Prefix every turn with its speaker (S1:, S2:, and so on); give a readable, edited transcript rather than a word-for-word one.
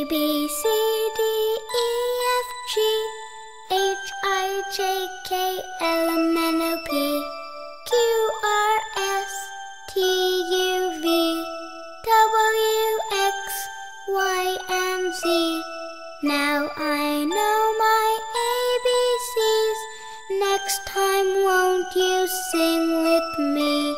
S1: A, B, C, D, E, F, G, H, I, J, K, L, M, N, O, P, Q, R, S, T, U, V, W, X, Y, and Z. Now I know my ABCs. Next time won't you sing with me?